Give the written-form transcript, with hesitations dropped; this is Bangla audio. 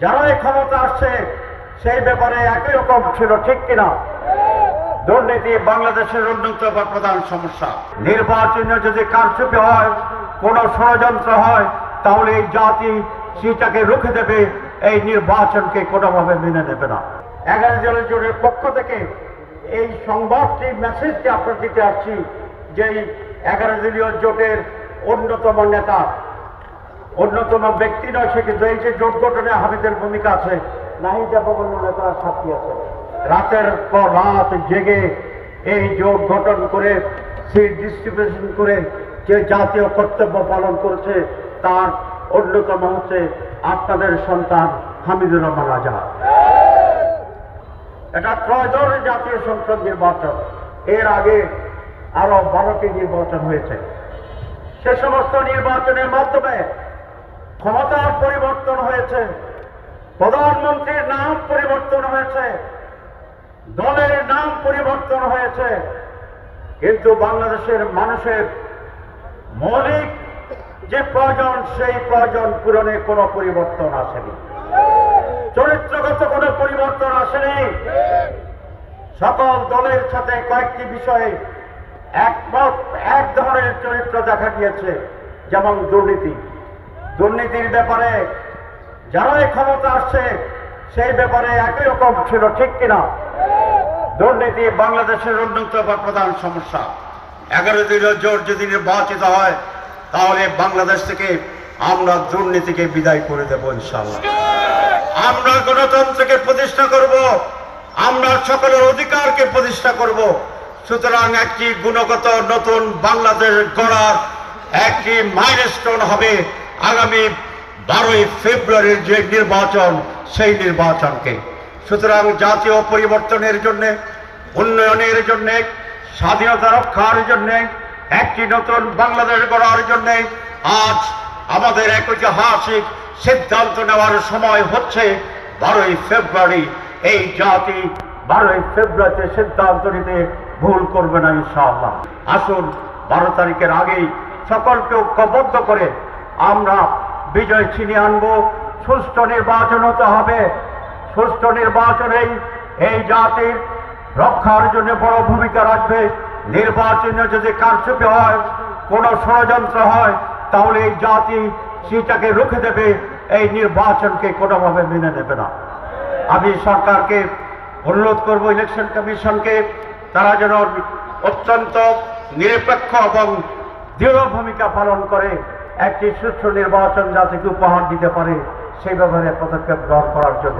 যারাই ক্ষমতা আসছে সেই ব্যাপারে একই রকম ছিল, ঠিক কিনা? দুর্নীতি বাংলাদেশের অন্যতম প্রধান সমস্যা। নির্বাচনে যদি কারচুপি হয়, কোন ষড়যন্ত্র হয়, তাহলে এই জাতি সেটাকে রুখে দেবে, এই নির্বাচনকে কোনোভাবে মেনে নেবে না। 11 দলীয় জোটের পক্ষ থেকে এই সংবাদটি মেসেজটি আপনার দিতে আসছি যে 11 দলীয় জোটের অন্যতম নেতা, অন্যতম ব্যক্তি নয় সে, কিন্তু এই যে জোট গঠনে হামিদের ভূমিকা আছে, নাহিদ এবং অন্য নেতারা সাথী আছে। রাতের পর রাত জেগে এই জোট গঠন করে সিট ডিস্ট্রিবিউশন করে যে জাতীয় কর্তব্য পালন করছে, তার অন্যতম হচ্ছে আপনাদের সন্তান হামিদুর রহমান আজাদ। এটা ত্রয়োদশ জাতীয় সংসদ নির্বাচন। এর আগে আরো 12টি নির্বাচন হয়েছে। সে সমস্ত নির্বাচনের মাধ্যমে ক্ষমতার পরিবর্তন হয়েছে, প্রধানমন্ত্রীর নাম পরিবর্তন হয়েছে, দলের নাম পরিবর্তন হয়েছে, কিন্তু বাংলাদেশের মানুষের মৌলিক যে প্রয়োজন, সেই প্রয়োজন পূরণে কোনো পরিবর্তন আসেনি। চরিত্রগত কোনো পরিবর্তন আসেনি। সকল দলের সাথে কয়েকটি বিষয়ে একমত, এক ধরনের চরিত্র দেখা গিয়েছে, যেমন দুর্নীতি। দুর্নীতির ব্যাপারে যারাই ক্ষমতা আসছে সেই ব্যাপারে একই রকম ছিল, ঠিক কিনা? দুর্নীতি বাংলাদেশের অন্যতম প্রধান সমস্যা। 11 দলীয় জোট যদি নির্বাচিত হয়, তাহলে বাংলাদেশ থেকে আমরা দুর্নীতিকে বিদায় করে দেব ইনশাআল্লাহ। আমরা গণতন্ত্রকে প্রতিষ্ঠা করব, আমরা সকলের অধিকারকে প্রতিষ্ঠা করব। সুতরাং একটি গুণগত নতুন বাংলাদেশ গড়ার একটি মাইলস্টোন হবে আগামী 12ই ফেব্রুয়ারির যে নির্বাচন, সেই নির্বাচনকে। সুতরাং জাতীয় পরিবর্তনের জন্য, উন্নয়নের জন্য, স্বাধীনতা রক্ষার জন্য, একটি নতুন বাংলাদেশ গড়ার জন্য আজ আমাদের এক ঐতিহাসিক সিদ্ধান্ত নেওয়ার সময় হচ্ছে 12ই ফেব্রুয়ারি। এই জাতি 12ই ফেব্রুয়ারিতে সিদ্ধান্ত নিতে ভুল করবে না ইনশাআল্লাহ। আসুন 12 তারিখের আগেই সকলকে ঐক্যবদ্ধ করে আমরা বিজয় ছিনিয়ে আনবো। সুষ্ঠু নির্বাচন হতে হবে। সুষ্ঠু নির্বাচনেই এই জাতির রক্ষার জন্য বড় ভূমিকা রাখবে। নির্বাচনে যদি কারচুপি হয়, কোন ষড়যন্ত্র হয়, তাহলে এই জাতি সেটাকে রুখে দেবে, এই নির্বাচনকে কোনোভাবে মেনে নেবে না। আমি সরকারকে অনুরোধ করব, ইলেকশন কমিশনকে, তারা যেন অত্যন্ত নিরপেক্ষ এবং দৃঢ় ভূমিকা পালন করে একটি সুষ্ঠু নির্বাচন জাতিকে উপহার দিতে পারে, সেই ব্যাপারে পদক্ষেপ গ্রহণ করার জন্য।